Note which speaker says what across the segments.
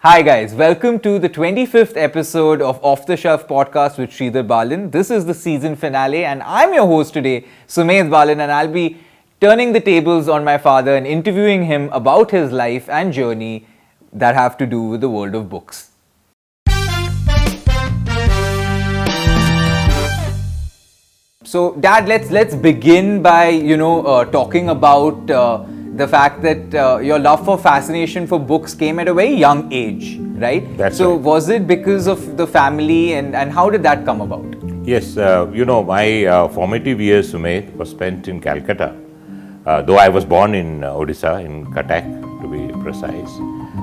Speaker 1: Hi guys, welcome to the 25th episode of Off the Shelf podcast with Sridhar Balan. This is the season finale and I'm your host today, Sumedh Balan, and I'll be turning the tables on my father and interviewing him about his life and journey that have to do with the world of books. So Dad, let's begin by talking about the fact that your love for fascination for books came at a very young age, right?
Speaker 2: That's
Speaker 1: so
Speaker 2: right.
Speaker 1: was it because of the family and how did that come about?
Speaker 2: Yes, my formative years, Sumedh, was spent in Calcutta. Though I was born in Odisha, in Cuttack to be precise.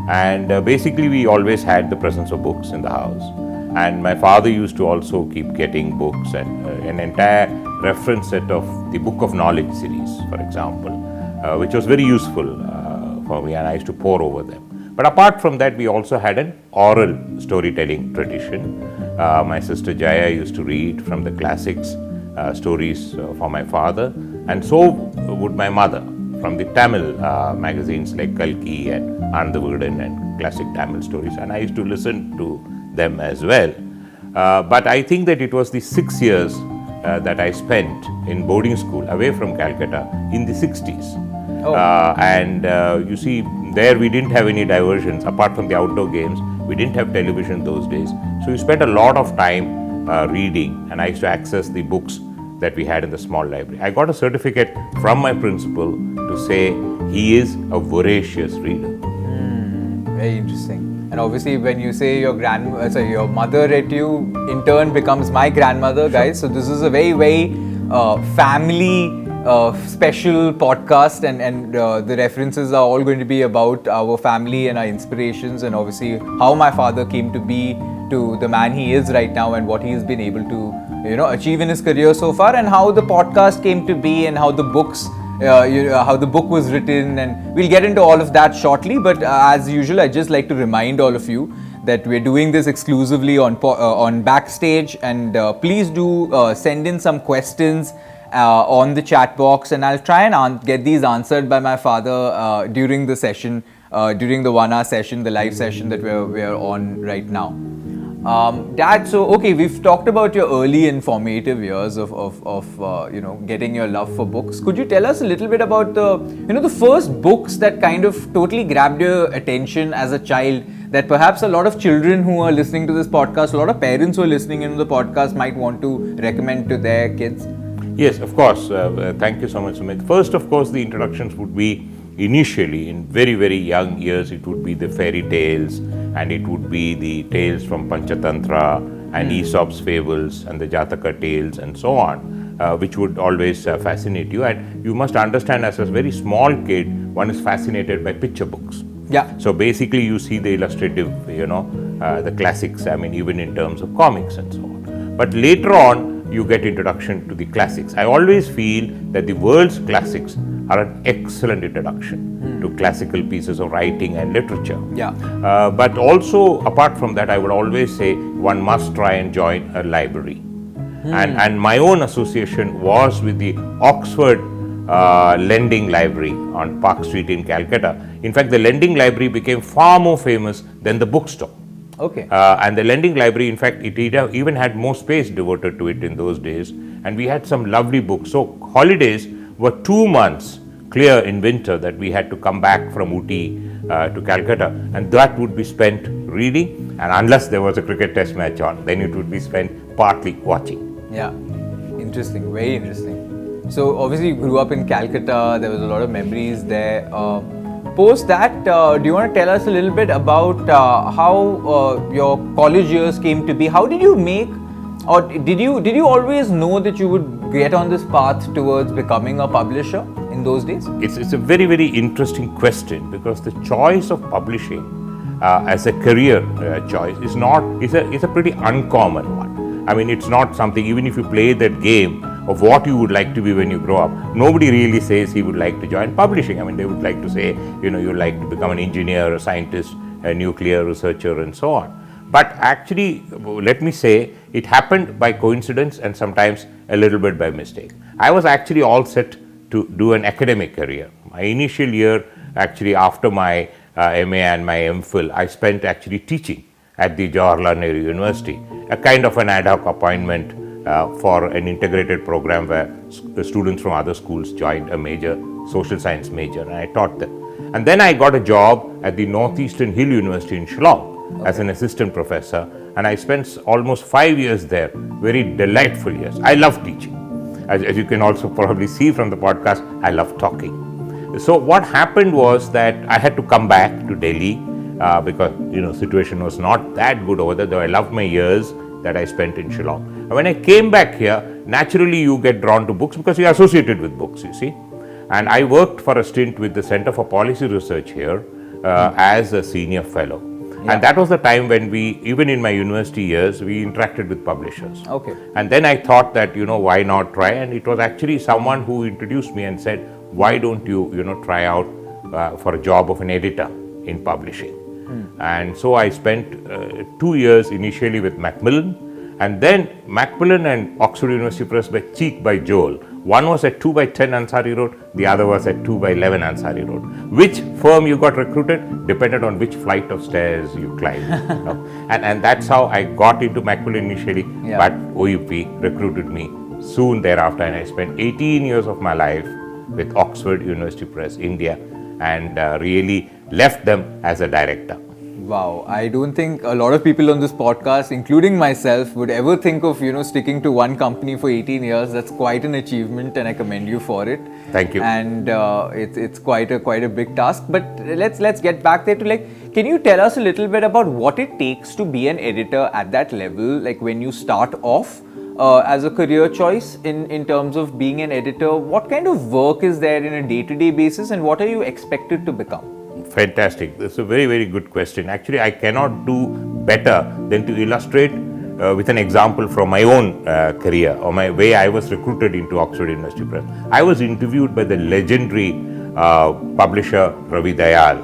Speaker 2: And basically we always had the presence of books in the house. And my father used to also keep getting books and an entire reference set of the Book of Knowledge series, for example, which was very useful for me, and I used to pore over them. But apart from that, we also had an oral storytelling tradition. My sister Jaya used to read from the classics stories for my father, and so would my mother from the Tamil magazines like Kalki and Anandavudan and classic Tamil stories, and I used to listen to them as well. But I think that it was the 6 years that I spent in boarding school away from Calcutta in the 60s. You see, there we didn't have any diversions apart from the outdoor games. We didn't have television those days. So we spent a lot of time reading, and I used to access the books that we had in the small library. I got a certificate from my principal to say he is a voracious reader.
Speaker 1: Very interesting. And obviously, when you say your mother read to you, in turn becomes my grandmother, guys. So this is a very, very family special podcast, and the references are all going to be about our family and our inspirations, and obviously how my father came to be to the man he is right now and what he has been able to achieve in his career so far, and how the podcast came to be and how the books. How the book was written, and we'll get into all of that shortly. But as usual, I'd just like to remind all of you that we're doing this exclusively on Bakstage, and please do send in some questions on the chat box, and I'll try and get these answered by my father during the session, during the 1 hour session, the live session that we're on right now. Dad, so okay, we've talked about your early and formative years of getting your love for books. Could you tell us a little bit about the first books that kind of totally grabbed your attention as a child, that perhaps a lot of children who are listening to this podcast, a lot of parents who are listening into the podcast might want to recommend to their kids?
Speaker 2: Yes, of course. Thank you so much, Sumit. First, of course, the introductions would be initially in very, very young years. It would be the fairy tales, and it would be the tales from Panchatantra and Aesop's fables and the Jataka tales and so on, which would always fascinate you. And you must understand, as a very small kid, one is fascinated by picture books.
Speaker 1: Yeah.
Speaker 2: So basically you see the illustrative, the classics, I mean, even in terms of comics and so on. But later on, you get introduction to the classics. I always feel that the world's classics are an excellent introduction to classical pieces of writing and literature.
Speaker 1: Yeah.
Speaker 2: But also, apart from that, I would always say one must try and join a library. And my own association was with the Oxford Lending Library on Park Street in Calcutta. In fact, the Lending Library became far more famous than the bookstore.
Speaker 1: Okay.
Speaker 2: And the Lending Library, in fact, it even had more space devoted to it in those days. And we had some lovely books. So holidays were 2 months clear in winter that we had to come back from Ooty to Calcutta, and that would be spent reading, and unless there was a cricket test match on, then it would be spent partly watching.
Speaker 1: Yeah, interesting, very interesting. So obviously you grew up in Calcutta, there was a lot of memories there. Post that, do you want to tell us a little bit about how your college years came to be? How did you make, or did you always know that you would get on this path towards becoming a publisher in those days?
Speaker 2: It's a very, very interesting question, because the choice of publishing as a career choice is a pretty uncommon one. I mean, it's not something, even if you play that game of what you would like to be when you grow up, nobody really says he would like to join publishing. I mean, they would like to say, you'd like to become an engineer, a scientist, a nuclear researcher, and so on. But actually, let me say, it happened by coincidence and sometimes a little bit by mistake. I was actually all set to do an academic career. My initial year, actually after my MA and my MPhil, I spent actually teaching at the Jawaharlal Nehru University, a kind of an ad hoc appointment for an integrated program where students from other schools joined a major social science major, and I taught them. And then I got a job at the Northeastern Hill University in Shillong as an assistant professor, and I spent almost 5 years there, very delightful years. I love teaching. As you can also probably see from the podcast, I love talking. So what happened was that I had to come back to Delhi because situation was not that good over there, though I loved my years that I spent in Shillong. And when I came back here, naturally you get drawn to books because you're associated with books, you see. And I worked for a stint with the Center for Policy Research here as a senior fellow. Yeah. And that was the time when we, even in my university years, we interacted with publishers.
Speaker 1: Okay.
Speaker 2: And then I thought that, why not try? And it was actually someone who introduced me and said, why don't you, try out for a job of an editor in publishing? And so I spent 2 years initially with Macmillan, and then Macmillan and Oxford University Press were cheek by jowl. One was at 2 by 10 Ansari Road, the other was at 2 by 11 Ansari Road. Which firm you got recruited depended on which flight of stairs you climbed. And that's how I got into Macmillan initially, but OUP recruited me soon thereafter, and I spent 18 years of my life with Oxford University Press, India, and really left them as a director.
Speaker 1: Wow, I don't think a lot of people on this podcast, including myself, would ever think of sticking to one company for 18 years. That's quite an achievement, and I commend you for it.
Speaker 2: Thank you.
Speaker 1: And it's quite a big task. But let's get back there to can you tell us a little bit about what it takes to be an editor at that level? Like when you start off as a career choice in terms of being an editor, what kind of work is there in a day-to-day basis, and what are you expected to become?
Speaker 2: Fantastic. That's a very, very good question. Actually, I cannot do better than to illustrate with an example from my own career or my way I was recruited into Oxford University Press. I was interviewed by the legendary publisher Ravi Dayal,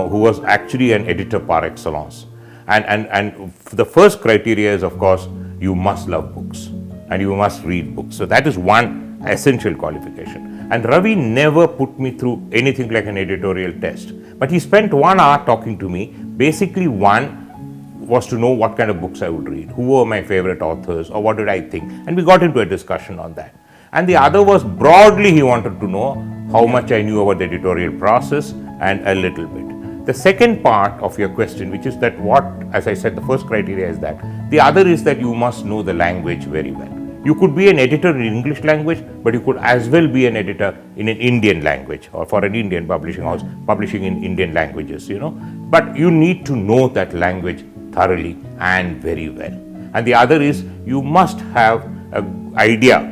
Speaker 2: who was actually an editor par excellence. And the first criteria is, of course, you must love books and you must read books. So that is one essential qualification. And Ravi never put me through anything like an editorial test. But he spent 1 hour talking to me. Basically, one was to know what kind of books I would read, who were my favorite authors, or what did I think. And we got into a discussion on that. And the other was broadly he wanted to know how much I knew about the editorial process and a little bit. The second part of your question, which is that as I said, the first criteria is that. The other is that you must know the language very well. You could be an editor in English language, but you could as well be an editor in an Indian language or for an Indian publishing house, publishing in Indian languages, But you need to know that language thoroughly and very well. And the other is you must have an idea,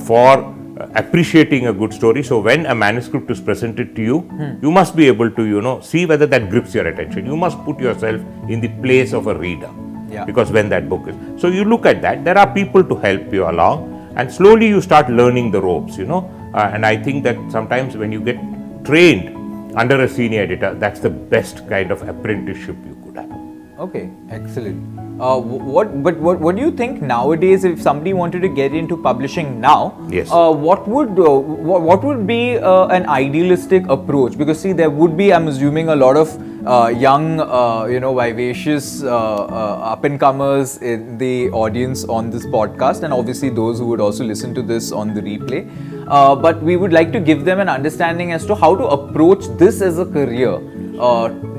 Speaker 2: for appreciating a good story. So when a manuscript is presented to you, you must be able to, see whether that grips your attention. You must put yourself in the place of a reader. Yeah. Because when that book is, so you look at that, there are people to help you along, and slowly you start learning the ropes, and I think that sometimes when you get trained under a senior editor, that's the best kind of apprenticeship you could have.
Speaker 1: Okay, excellent. What do you think nowadays, if somebody wanted to get into publishing now,
Speaker 2: yes,
Speaker 1: what would be an idealistic approach? Because see, there would be, I'm assuming, a lot of young, vivacious up-and-comers in the audience on this podcast, and obviously those who would also listen to this on the replay. But we would like to give them an understanding as to how to approach this as a career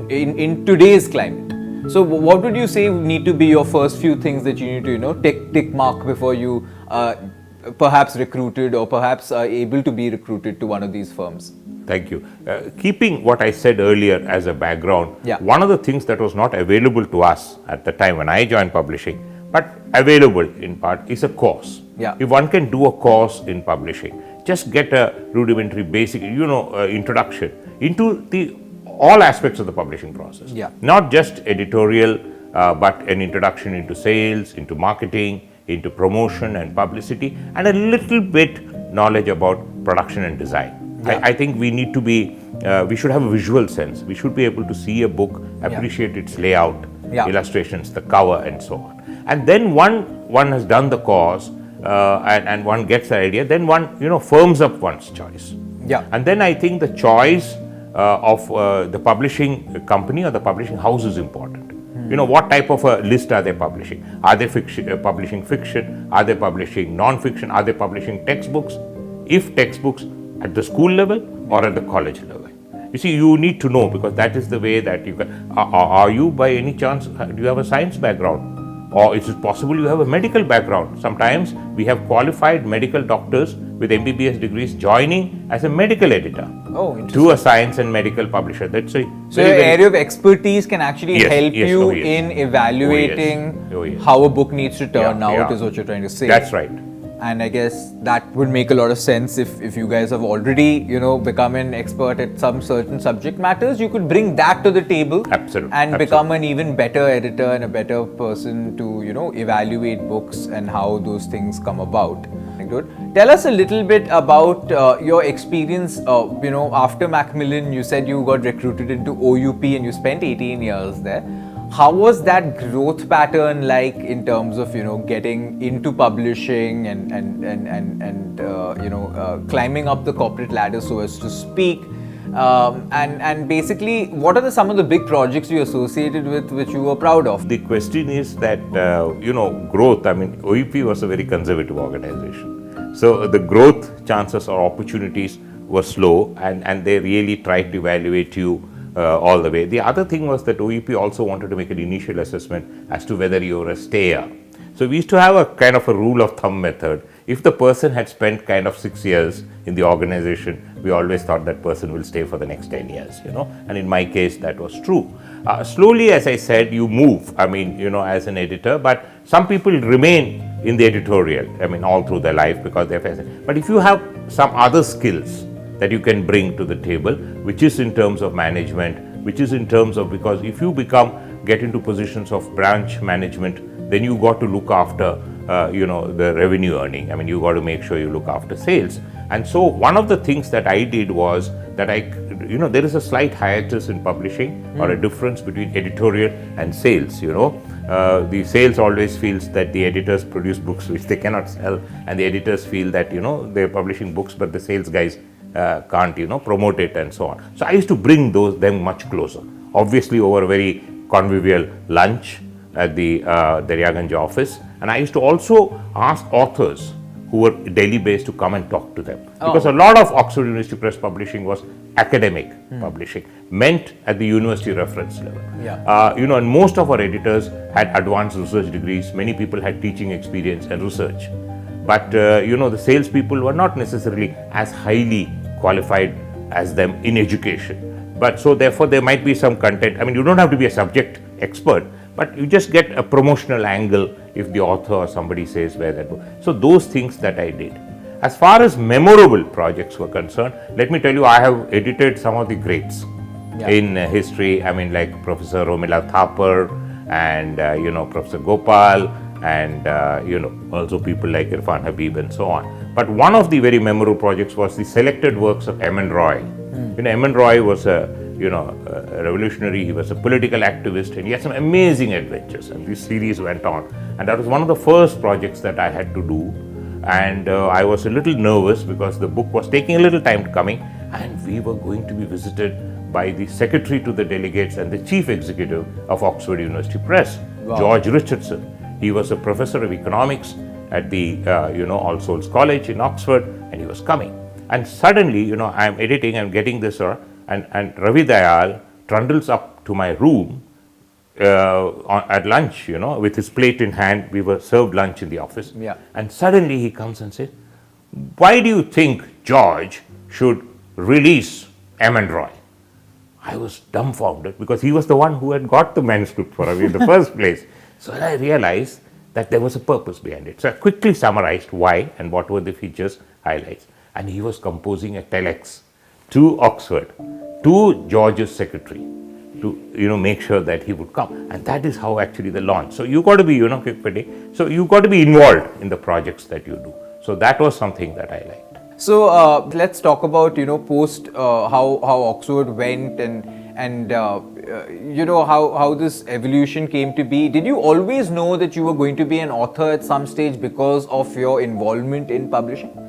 Speaker 1: in today's climate. So what would you say need to be your first few things that you need to, tick mark before you perhaps recruited or perhaps are able to be recruited to one of these firms?
Speaker 2: Thank you. Keeping what I said earlier as a background, one of the things that was not available to us at the time when I joined publishing, but available in part, is a course.
Speaker 1: Yeah.
Speaker 2: If one can do a course in publishing, just get a rudimentary basic, introduction into all aspects of the publishing process.
Speaker 1: Yeah.
Speaker 2: Not just editorial, but an introduction into sales, into marketing, into promotion and publicity, and a little bit knowledge about production and design. Yeah. I think we need to be, we should have a visual sense. We should be able to see a book, appreciate its layout, illustrations, the cover, and so on. And then one has done the course, and one gets the idea, then one, firms up one's choice.
Speaker 1: Yeah.
Speaker 2: And then I think the choice of the publishing company or the publishing house is important. You know, what type of a list are they publishing? Are they publishing fiction? Are they publishing non-fiction? Are they publishing textbooks? If textbooks, at the school level or at the college level. You see, you need to know, because that is the way that you can. Are you by any chance, do you have a science background? Or is it possible you have a medical background? Sometimes we have qualified medical doctors with MBBS degrees joining as a medical editor to a science and medical publisher. That's a
Speaker 1: so your area of expertise can actually help you
Speaker 2: yes.
Speaker 1: in evaluating how a book needs to turn out, is what you're trying to say.
Speaker 2: That's right.
Speaker 1: And I guess that would make a lot of sense if you guys have already, become an expert at some certain subject matters. You could bring that to the table.
Speaker 2: Absolutely.
Speaker 1: And become an even better editor and a better person to, evaluate books and how those things come about. Good. Tell us a little bit about your experience, after Macmillan. You said you got recruited into OUP and you spent 18 years there. How was that growth pattern like in terms of getting into publishing and climbing up the corporate ladder, so as to speak, and basically what are some of the big projects you associated with which you were proud of?
Speaker 2: The question is that growth. I mean, OUP was a very conservative organization, so the growth chances or opportunities were slow, and they really tried to evaluate you all the way. The other thing was that OUP also wanted to make an initial assessment as to whether you were a stayer. So we used to have a kind of a rule of thumb method. If the person had spent kind of 6 years in the organization, we always thought that person will stay for the next 10 years, and in my case that was true. Slowly, as I said, you move, as an editor, but some people remain in the editorial, all through their life because they're fascinated. But if you have some other skills that you can bring to the table, which is in terms of management, which is in terms of, because if you get into positions of branch management, then you got to look after, the revenue earning. You got to make sure you look after sales. And so one of the things that I did was that there is a slight hiatus in publishing or a difference between editorial and sales, The sales always feels that the editors produce books which they cannot sell, and the editors feel that, they're publishing books, but the sales guys can't promote it and so on. So I used to bring them much closer, obviously over a very convivial lunch at the Daryaganj office, and I used to also ask authors who were Delhi based to come and talk to them, because a lot of Oxford University Press publishing was academic publishing, meant at the university reference level. And most of our editors had advanced research degrees. Many people had teaching experience and research, but the salespeople were not necessarily as highly qualified as them in education. But so therefore there might be some content. You don't have to be a subject expert, but you just get a promotional angle if the author or somebody says where that book. So those things that I did. As far as memorable projects were concerned, let me tell you, I have edited some of the greats in history. Like Professor Romila Thapar and Professor Gopal, and also people like Irfan Habib and so on. But one of the very memorable projects was the selected works of M.N. Roy. M.N. Roy was a revolutionary. He was a political activist, and he had some amazing adventures, and this series went on, and that was one of the first projects that I had to do. And I was a little nervous because the book was taking a little time coming, and we were going to be visited by the secretary to the delegates and the chief executive of Oxford University Press, George Richardson. He was a professor of economics at the All Souls College in Oxford, and he was coming. And suddenly, I'm editing and getting this, and Ravi Dayal trundles up to my room at lunch, with his plate in hand. We were served lunch in the office. And suddenly he comes and says, "Why do you think George should release M.N. Roy?" I was dumbfounded because he was the one who had got the manuscript for Ravi in the first place. So I realized that there was a purpose behind it. So I quickly summarized why and what were the features, highlights. And he was composing a telex to Oxford, to George's secretary, to make sure that he would come. And that is how actually the launch. So you got to be, so you got to be involved in the projects that you do. So that was something that I liked.
Speaker 1: So let's talk about post how Oxford went and how this evolution came to be. Did you always know that you were going to be an author at some stage because of your involvement in publishing?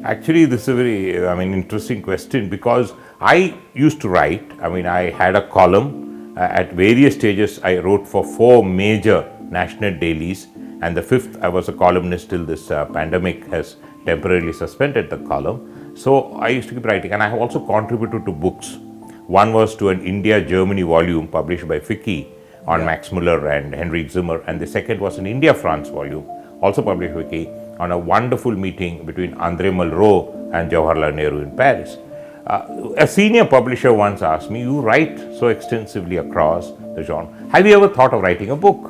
Speaker 2: Actually, this is a very interesting question, because I used to write. I mean, I had a column. At various stages, I wrote for 4 major national dailies, and the 5th, I was a columnist till this pandemic has temporarily suspended the column. So I used to keep writing, and I have also contributed to books. One was to an India-Germany volume published by Ficky on Max Muller and Henrik Zimmer, and the second was an India-France volume, also published by Ficky, on a wonderful meeting between André Malraux and Jawaharlal Nehru in Paris. A senior publisher once asked me, you write so extensively across the genre, have you ever thought of writing a book?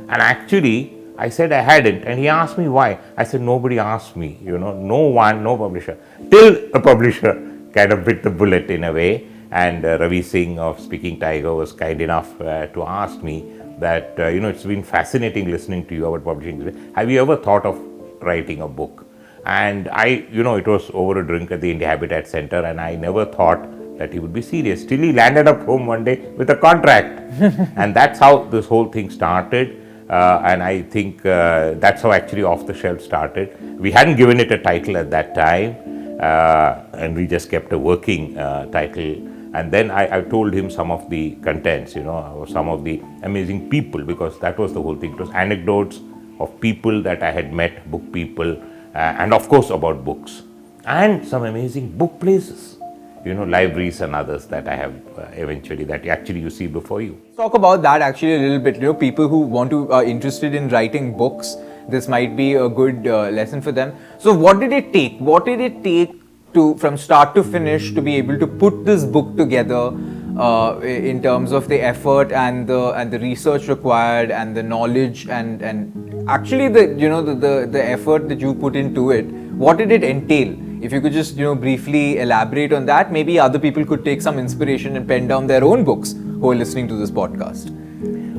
Speaker 2: And actually, I said I hadn't, and he asked me why. I said, nobody asked me, no publisher. Till a publisher kind of bit the bullet in a way, and Ravi Singh of Speaking Tiger was kind enough to ask me that, it's been fascinating listening to you about publishing. Have you ever thought of writing a book? And it was over a drink at the India Habitat Center, and I never thought that he would be serious. Till he landed up home one day with a contract. And that's how this whole thing started. And I think that's how actually Off the Shelf started. We hadn't given it a title at that time, and we just kept a working title. And then I told him some of the contents, some of the amazing people, because that was the whole thing. It was anecdotes of people that I had met, book people, and of course about books, and some amazing book places, libraries and others that I have eventually, that actually you see before you.
Speaker 1: Talk about that actually a little bit. People who are interested in writing books, this might be a good lesson for them. So what did it take? What did it take from start to finish to be able to put this book together in terms of the effort and the research required and the knowledge and actually the effort that you put into it? What did it entail? If you could just briefly elaborate on that, maybe other people could take some inspiration and pen down their own books who are listening to this podcast.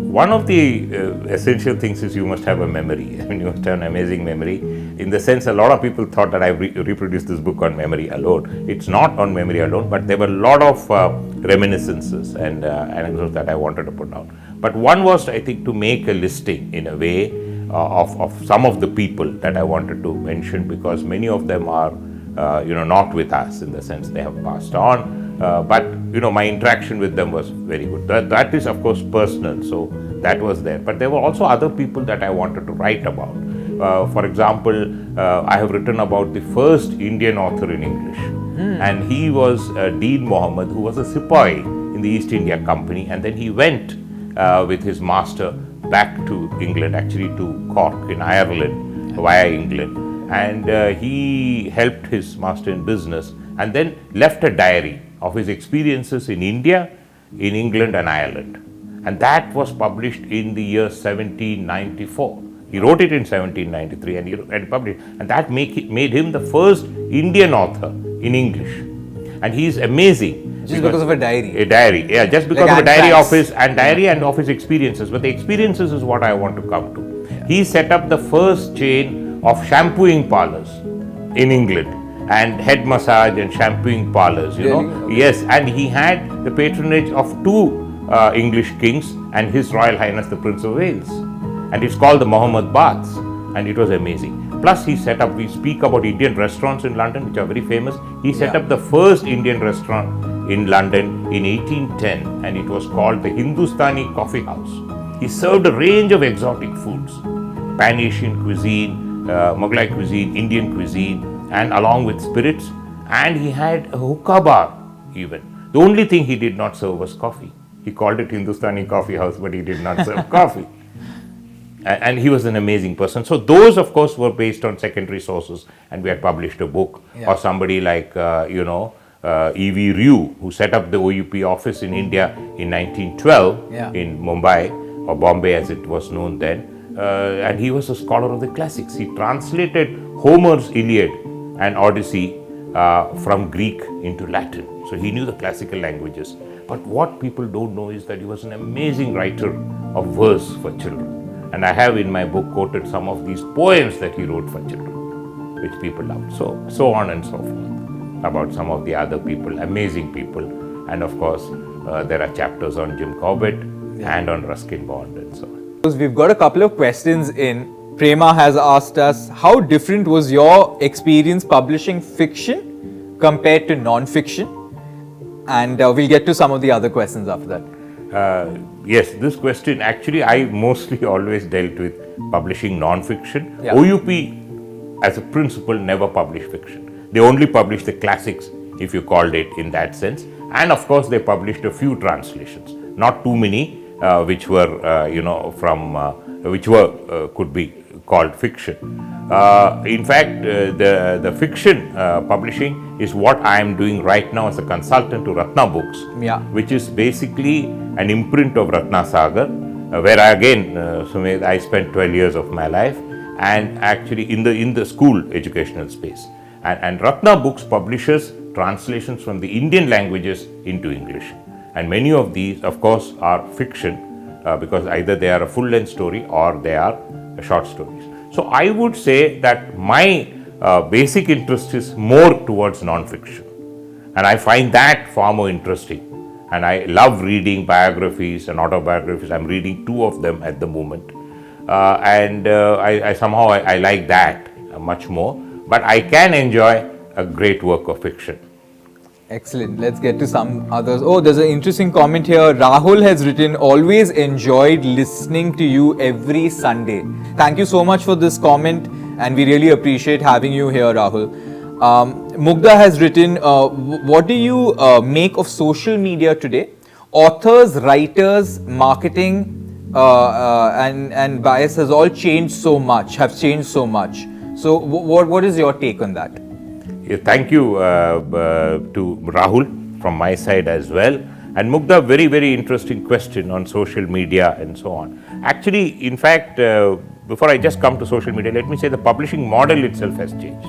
Speaker 2: One of the essential things is you must have a memory. I mean, you must have an amazing memory. In the sense, a lot of people thought that I reproduced this book on memory alone. It's not on memory alone, but there were a lot of reminiscences and anecdotes that I wanted to put down. But one was, I think, to make a listing in a way of some of the people that I wanted to mention, because many of them are, not with us, in the sense they have passed on. But my interaction with them was very good. That is, of course, personal, so that was there. But there were also other people that I wanted to write about. For example, I have written about the first Indian author in English, and he was Dean Mohammed, who was a sepoy in the East India Company, and then he went with his master back to England, actually to Cork in Ireland, via England, and he helped his master in business, and then left a diary of his experiences in India, in England and Ireland. And that was published in the year 1794. He wrote it in 1793 and published, and that made him the first Indian author in English. And he is amazing.
Speaker 1: Just because of a diary?
Speaker 2: A diary, yeah, just because of a diary of his, and of his experiences. But the experiences is what I want to come to. Yeah. He set up the first chain of shampooing parlors in England, and head massage and shampooing parlors,
Speaker 1: Okay.
Speaker 2: Yes, and he had the patronage of 2 English kings and His Royal Highness the Prince of Wales. And it's called the Muhammad Baths, and it was amazing. Plus he set up, we speak about Indian restaurants in London, which are very famous. He set up the first Indian restaurant in London in 1810, and it was called the Hindustani Coffee House. He served a range of exotic foods, Pan-Asian cuisine, Mughlai cuisine, Indian cuisine, and along with spirits, and he had a hookah bar even. The only thing he did not serve was coffee. He called it Hindustani Coffee House, but he did not serve coffee. And he was an amazing person. So those, of course, were based on secondary sources, and we had published a book. Or somebody like, E.V. Ryu, who set up the OUP office in India in 1912 in Mumbai, or Bombay as it was known then. And he was a scholar of the classics. He translated Homer's Iliad and Odyssey from Greek into Latin. So he knew the classical languages. But what people don't know is that he was an amazing writer of verse for children. And I have in my book quoted some of these poems that he wrote for children, which people loved. So on and so forth, about some of the other people, amazing people. And of course, there are chapters on Jim Corbett and on Ruskin Bond and so on.
Speaker 1: We've got a couple of questions in. Prema has asked us, how different was your experience publishing fiction compared to non-fiction? and we'll get to some of the other questions after that.
Speaker 2: Yes, this question actually I mostly always dealt with publishing non-fiction.
Speaker 1: Yeah.
Speaker 2: OUP as a principle never published fiction. They only published the classics, if you called it in that sense. And of course they published a few translations, not too many, which were could be called fiction. In fact, the fiction publishing is what I am doing right now as a consultant to Ratna Books,
Speaker 1: Yeah.
Speaker 2: which is basically an imprint of Ratna Sagar, where Sumedh, I spent 12 years of my life, and actually in the school educational space. And Ratna Books publishes translations from the Indian languages into English. And many of these, of course, are fiction because either they are a full-length story or they are short stories. So I would say that my basic interest is more towards non-fiction. And I find that far more interesting. And I love reading biographies and autobiographies. I'm reading 2 of them at the moment. I somehow like that much more. But I can enjoy a great work of fiction.
Speaker 1: Excellent. Let's get to some others. Oh, there's an interesting comment here. Rahul has written, always enjoyed listening to you every Sunday. Thank you so much for this comment, and we really appreciate having you here, Rahul. Mugdha has written, what do you make of social media today? Authors, writers, marketing, and bias has all changed so much, have changed so much. So what is your take on that?
Speaker 2: Thank you to Rahul from my side as well. And Mugdha, very, very interesting question on social media and so on. Actually, in fact, before I just come to social media, let me say the publishing model itself has changed.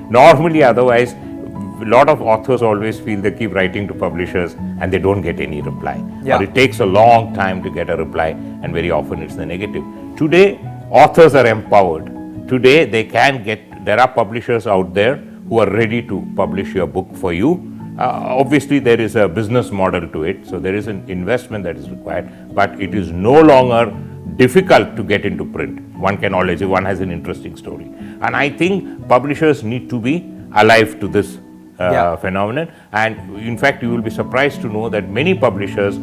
Speaker 2: Normally, otherwise, a lot of authors always feel they keep writing to publishers and they don't get any reply.
Speaker 1: Yeah.
Speaker 2: Or it takes a long time to get a reply, and very often it's the negative. Today, authors are empowered. Today, there are publishers out there who are ready to publish your book for you. Obviously, there is a business model to it, so there is an investment that is required, but it is no longer difficult to get into print. One can always, if one has an interesting story. And I think publishers need to be alive to this phenomenon. And in fact, you will be surprised to know that many publishers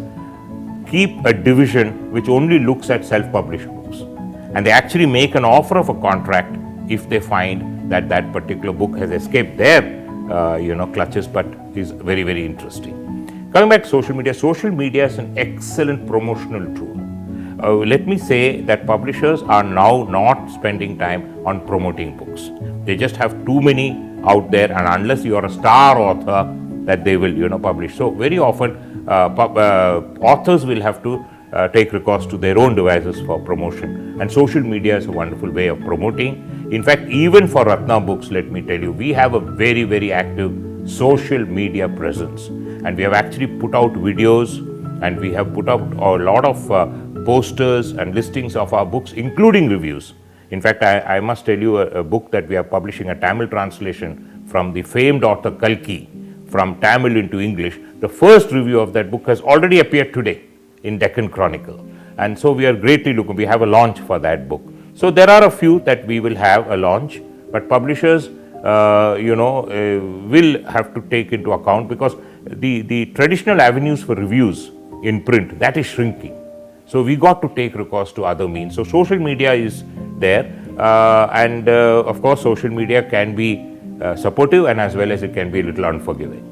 Speaker 2: keep a division which only looks at self-published books. And they actually make an offer of a contract if they find that that particular book has escaped their clutches, but is very, very interesting. Coming back to social media is an excellent promotional tool. Let me say that publishers are now not spending time on promoting books. They just have too many out there, and unless you are a star author, that they will publish. So very often authors will have to take recourse to their own devices for promotion, and social media is a wonderful way of promoting. In fact, even for Ratna Books, let me tell you, we have a very, very active social media presence, and we have actually put out videos, and we have put out a lot of posters and listings of our books, including reviews. In fact, I must tell you a book that we are publishing, a Tamil translation from the famed author Kalki, from Tamil into English. The first review of that book has already appeared today in Deccan Chronicle, and so we are greatly looking. We have a launch for that book. So there are a few that we will have a launch, but publishers, will have to take into account, because the traditional avenues for reviews in print, that is shrinking. So we got to take recourse to other means. So social media is there, and of course social media can be supportive, and as well as it can be a little unforgiving.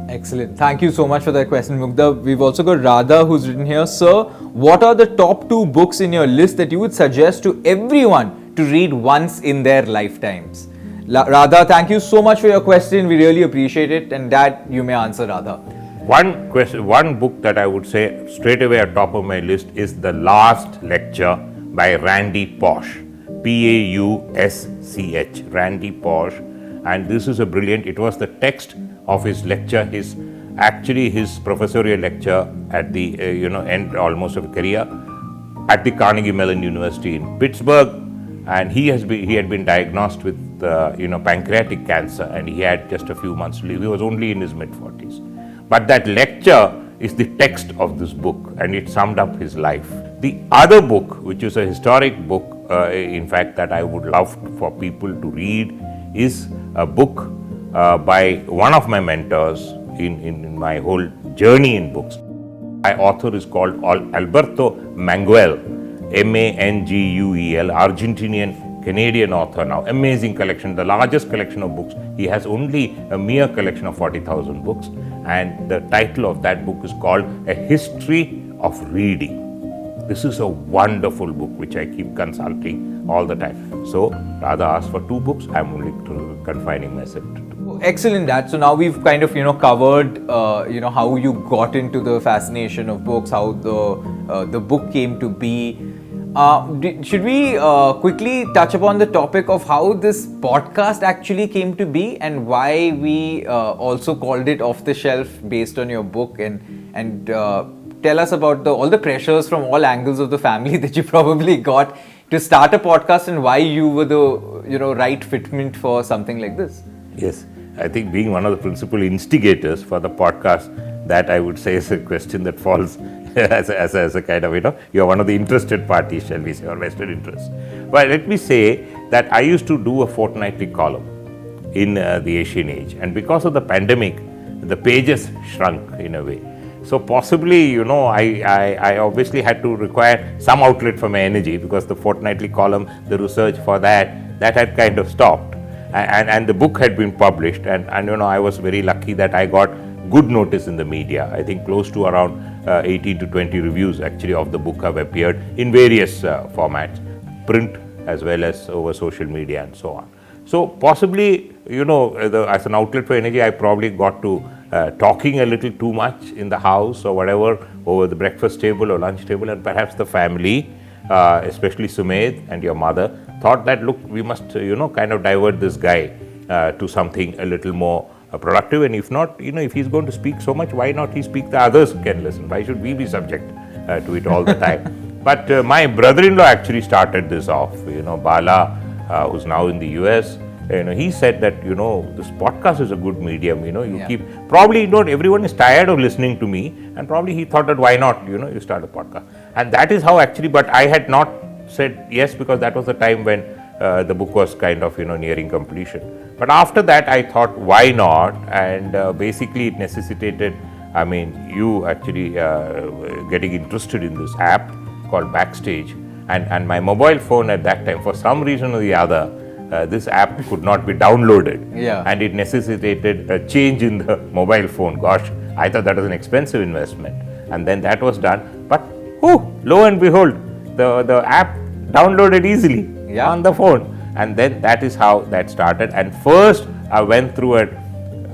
Speaker 1: Excellent. Thank you so much for that question, Mugdha. We've also got Radha who's written here, sir, what are the top 2 books in your list that you would suggest to everyone to read once in their lifetimes? Radha, thank you so much for your question. We really appreciate it, and that you may answer, Radha.
Speaker 2: One book that I would say straight away at top of my list is The Last Lecture by Randy Pausch, Pausch, Randy Pausch, and this is a brilliant, it was the text of his lecture, his professorial lecture at the end almost of a career at the Carnegie Mellon University in Pittsburgh, and he had been diagnosed with pancreatic cancer, and he had just a few months to live. He was only in his mid-40s, but that lecture is the text of this book, and it summed up his life. The other book, which is a historic book, in fact, that I would love for people to read, is a book by one of my mentors in my whole journey in books. My author is called Alberto Manguel, Manguel, Argentinian Canadian author now. Amazing collection, the largest collection of books. He has only a mere collection of 40,000 books, and the title of that book is called A History of Reading. This is a wonderful book which I keep consulting all the time. So rather ask for 2 books, I'm only confining myself to 2.
Speaker 1: Excellent, Dad. So now we've kind of covered how you got into the fascination of books, how the book came to be. Should we quickly touch upon the topic of how this podcast actually came to be and why we also called it Off the Shelf based on your book, and tell us about all the pressures from all angles of the family that you probably got to start a podcast, and why you were the right fitment for something like this.
Speaker 2: Yes, I think being one of the principal instigators for the podcast, that I would say is a question that falls as a kind of, you're one of the interested parties, shall we say, or vested interest. But let me say that I used to do a fortnightly column in the Asian Age, and because of the pandemic, the pages shrunk in a way. So possibly, I obviously had to require some outlet for my energy, because the fortnightly column, the research for that had kind of stopped. And the book had been published, and I was very lucky that I got good notice in the media. I think close to around 18 to 20 reviews actually of the book have appeared in various formats, print as well as over social media and so on. So possibly, as an outlet for energy, I probably got to talking a little too much in the house or whatever, over the breakfast table or lunch table, and perhaps the family, especially Sumedh and your mother, thought that, look, we must, kind of divert this guy to something a little more productive, and if not, if he's going to speak so much, why not he speak, the others can listen, why should we be subject to it all the time? But my brother-in-law actually started this off, Bala, who's now in the US. He said that, this podcast is a good medium, keep, probably not everyone is tired of listening to me, and probably he thought that why not, you start a podcast. And that is how actually, but I had not said yes, because that was the time when the book was kind of, nearing completion. But after that, I thought, why not? And basically it necessitated, you actually getting interested in this app called Bakstage. And my mobile phone at that time, for some reason or the other, this app could not be downloaded.
Speaker 1: Yeah.
Speaker 2: And it necessitated a change in the mobile phone. Gosh, I thought that was an expensive investment. And then that was done. But lo and behold, the app downloaded easily on the phone. And then that is how that started. And first, I went through a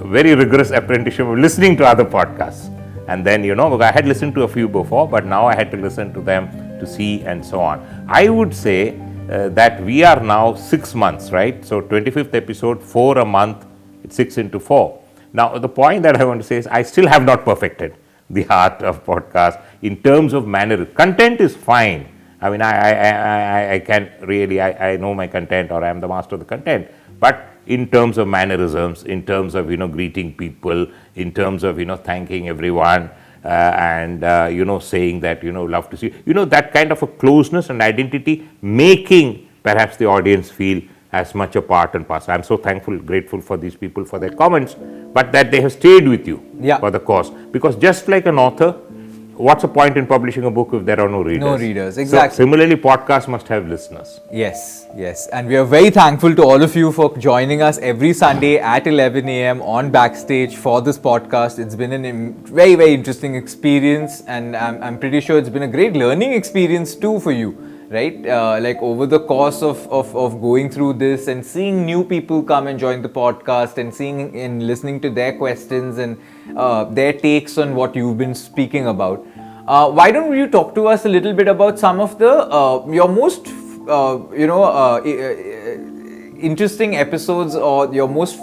Speaker 2: very rigorous apprenticeship of listening to other podcasts. And then, I had listened to a few before, but now I had to listen to them to see and so on. I would say that we are now 6 months, right? So 25th episode, 4 a month, it's 6 into 4. Now, the point that I want to say is I still have not perfected the art of podcast in terms of manner. Content is fine. I can really, I know my content, or I am the master of the content. But in terms of mannerisms, in terms of, greeting people, in terms of, thanking everyone, and, saying that, love to see, that kind of a closeness and identity, making perhaps the audience feel as much a part and parcel. I'm so thankful, grateful for these people for their comments, but that they have stayed with you for the cause. Because just like an author, what's the point in publishing a book if there are no readers?
Speaker 1: No readers, exactly.
Speaker 2: So similarly, podcasts must have listeners.
Speaker 1: Yes. And we are very thankful to all of you for joining us every Sunday at 11 a.m. on Bakstage for this podcast. It's been a very, very interesting experience, and I'm pretty sure it's been a great learning experience too for you, right? Like over the course of going through this and seeing new people come and join the podcast, and seeing and listening to their questions and their takes on what you've been speaking about. Why don't you talk to us a little bit about some of the your most interesting episodes, or your most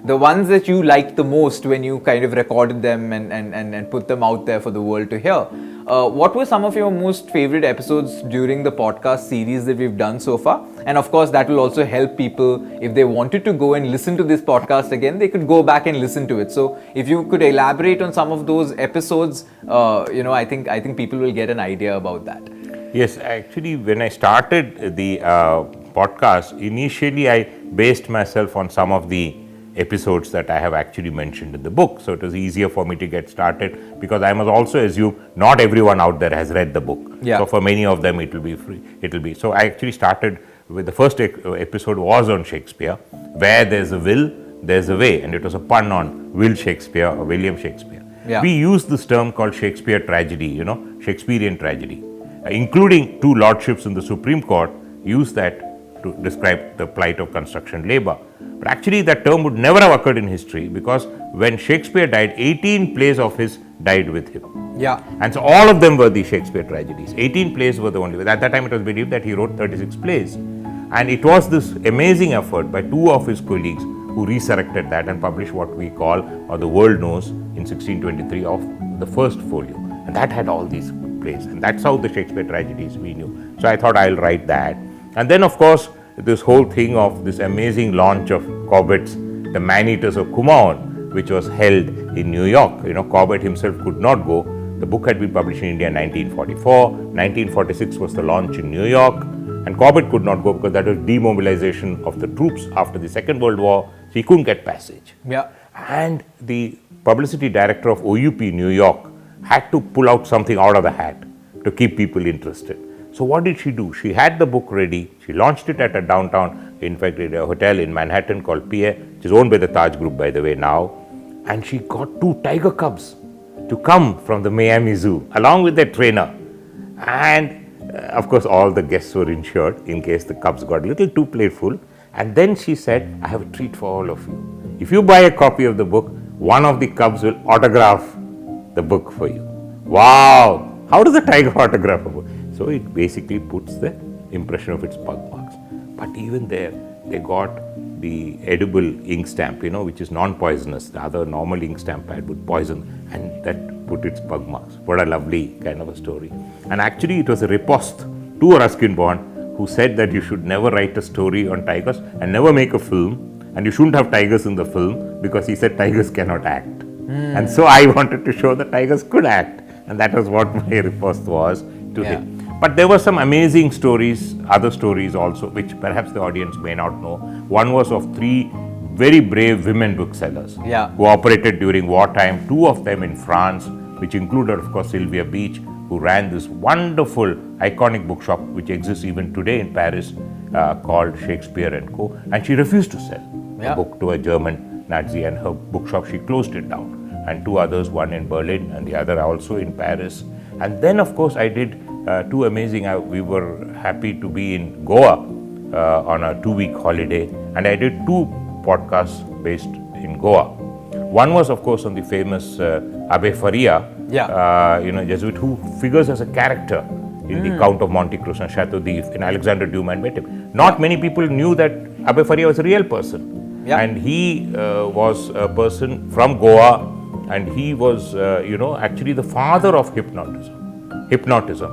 Speaker 1: the ones that you liked the most when you kind of recorded them and put them out there for the world to hear. What were some of your most favorite episodes during the podcast series that we've done so far? And of course, that will also help people, if they wanted to go and listen to this podcast again, they could go back and listen to it. So if you could elaborate on some of those episodes, I think people will get an idea about that.
Speaker 2: Yes, actually, when I started the podcast, initially I based myself on some of the episodes that I have actually mentioned in the book. So it was easier for me to get started, because I must also assume not everyone out there has read the book.
Speaker 1: Yeah.
Speaker 2: So for many of them it will be free. It will be. So I actually started with the first episode was on Shakespeare, where there's a will, there's a way, and it was a pun on Will Shakespeare or William Shakespeare.
Speaker 1: Yeah.
Speaker 2: We use this term called Shakespeare tragedy, Shakespearean tragedy, including two lordships in the Supreme Court use that to describe the plight of construction labor. But actually that term would never have occurred in history, because when Shakespeare died, 18 plays of his died with him.
Speaker 1: Yeah.
Speaker 2: And so all of them were the Shakespeare tragedies. 18 plays were the only. At that time it was believed that he wrote 36 plays. And it was this amazing effort by two of his colleagues who resurrected that and published what we call, or the world knows, in 1623 of the first folio. And that had all these plays. And that's how the Shakespeare tragedies we knew. So I thought I'll write that. And then of course, this whole thing of this amazing launch of Corbett's The Man-Eaters of Kumaon, which was held in New York. Corbett himself could not go. The book had been published in India in 1944. 1946 was the launch in New York. And Corbett could not go because that was demobilization of the troops after the Second World War. So he couldn't get passage.
Speaker 1: Yeah.
Speaker 2: And the publicity director of OUP New York had to pull out something out of the hat to keep people interested. So what did she do? She had the book ready. She launched it at a downtown, in fact, at a hotel in Manhattan called Pierre, which is owned by the Taj Group, by the way, now. And she got 2 tiger cubs to come from the Miami Zoo, along with their trainer. And of course, all the guests were insured in case the cubs got a little too playful. And then she said, I have a treat for all of you. If you buy a copy of the book, one of the cubs will autograph the book for you. Wow! How does a tiger autograph a book? So it basically puts the impression of its pug marks. But even there, they got the edible ink stamp, which is non-poisonous. The other normal ink stamp pad would poison, and that put its pug marks. What a lovely kind of a story. And actually it was a riposte to Ruskin Bond, who said that you should never write a story on tigers and never make a film, and you shouldn't have tigers in the film, because he said tigers cannot act. And so I wanted to show that tigers could act, and that was what my riposte was to him. But there were some amazing stories, other stories also, which perhaps the audience may not know. One was of 3 very brave women booksellers who operated during wartime, 2 of them in France, which included, of course, Sylvia Beach, who ran this wonderful, iconic bookshop, which exists even today in Paris, called Shakespeare & Co. And she refused to sell the book to a German Nazi, and her bookshop, she closed it down. And 2 others, one in Berlin and the other also in Paris. And then, of course, I did 2 amazing, we were happy to be in Goa on a 2-week holiday, and I did 2 podcasts based in Goa. One was, of course, on the famous Abbe Faria, Jesuit, who figures as a character in the Count of Monte Cristo and Chateau d'If, in Alexander Dumas met him. Not many people knew that Abbe Faria was a real person. And he was a person from Goa, and he was, actually the father of hypnotism.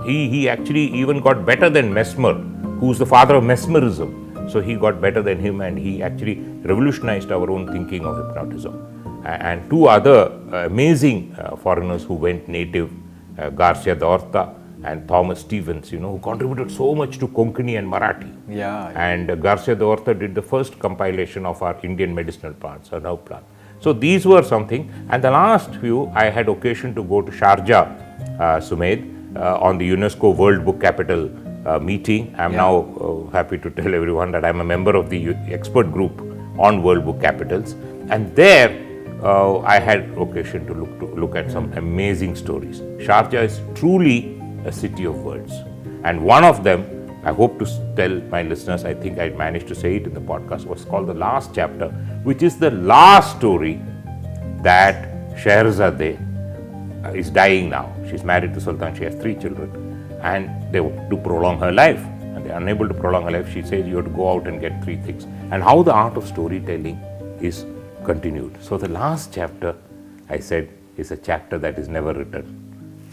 Speaker 2: He actually even got better than Mesmer, who's the father of mesmerism. So he got better than him, and he actually revolutionized our own thinking of hypnotism. And 2 other amazing foreigners who went native, Garcia d'Orta and Thomas Stevens, who contributed so much to Konkani and Marathi. And Garcia d'Orta did the first compilation of our Indian medicinal plants, our nerve plant. So these were something. And the last few, I had occasion to go to Sharjah, Sumed, on the UNESCO World Book Capital meeting. I'm now happy to tell everyone that I'm a member of the expert group on World Book Capitals. And there, I had occasion to look at some amazing stories. Sharjah is truly a city of words. And one of them, I hope to tell my listeners, I think I managed to say it in the podcast, was called The Last Chapter, which is the last story that Scheherazade is dying now. She's married to Sultan, she has 3 children, and they want to prolong her life, and they're unable to prolong her life. She says you have to go out and get 3 things, and how the art of storytelling is continued. So the last chapter, I said, is a chapter that is never written.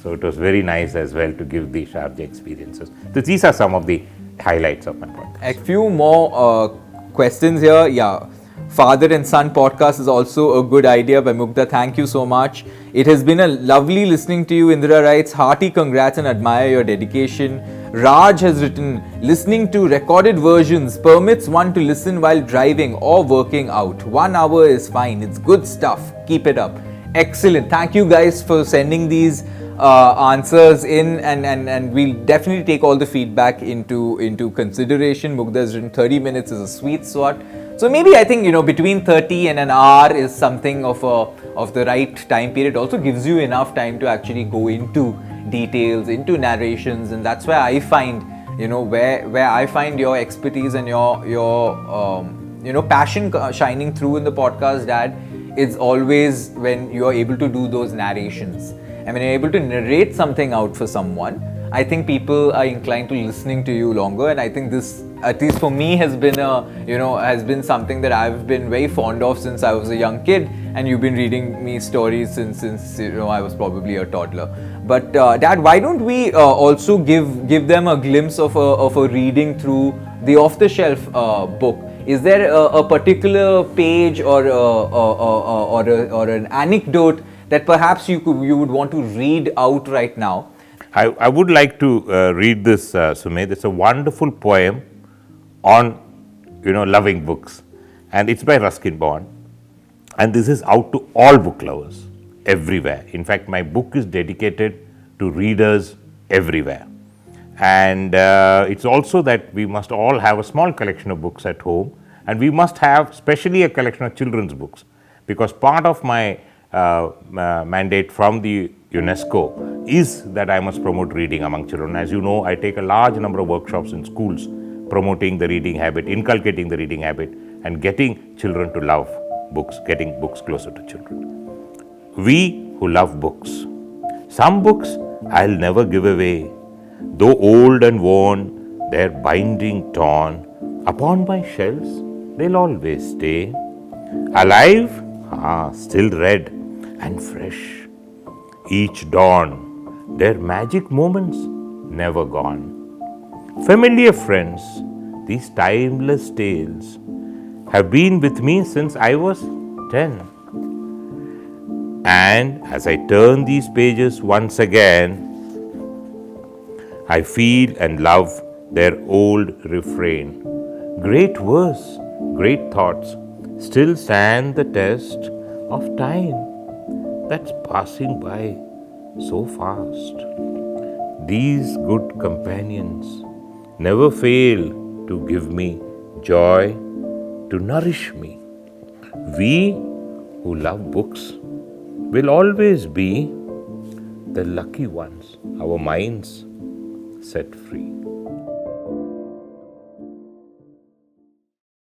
Speaker 2: So it was very nice as well to give the Sharjah experiences. So these are some of the highlights of my podcast.
Speaker 1: A few more questions here. Father and Son podcast is also a good idea by Mugdha. Thank you so much. It has been a lovely listening to you. Indira writes, hearty congrats and admire your dedication. Raj has written, listening to recorded versions permits one to listen while driving or working out. 1 hour is fine. It's good stuff. Keep it up. Excellent. Thank you guys for sending these answers in, and we'll definitely take all the feedback into consideration. Mugdha has written 30 minutes is a sweet spot. So maybe I think, between 30 and an hour is something of the right time period. Also gives you enough time to actually go into details, into narrations, and that's where I find, where I find your expertise and your passion shining through in the podcast, Dad. It's always when you're able to do those narrations. And when you're able to narrate something out for someone, I think people are inclined to listening to you longer. And I think this, at least for me, has been has been something that I've been very fond of since I was a young kid. And you've been reading me stories since I was probably a toddler. But Dad, why don't we also give them a glimpse of a reading through the off-the-shelf book? Is there a particular page or an anecdote that perhaps you would want to read out right now?
Speaker 2: I would like to read this, Sumedh. It's a wonderful poem on, loving books. And it's by Ruskin Bond. And this is out to all book lovers everywhere. In fact, my book is dedicated to readers everywhere. And it's also that we must all have a small collection of books at home. And we must have especially a collection of children's books. Because part of my mandate from the UNESCO is that I must promote reading among children. As you know, I take a large number of workshops in schools promoting the reading habit, inculcating the reading habit, and getting children to love books, getting books closer to children. We who love books, some books I'll never give away, though old and worn, their binding torn, upon my shelves they'll always stay. Alive? Still red and fresh. Each dawn, their magic moments never gone. Familiar friends, these timeless tales have been with me since I was 10. And as I turn these pages once again, I feel and love their old refrain. Great verse, great thoughts still stand the test of time that's passing by so fast. These good companions never fail to give me joy, to nourish me. We who love books will always be the lucky ones, our minds set free.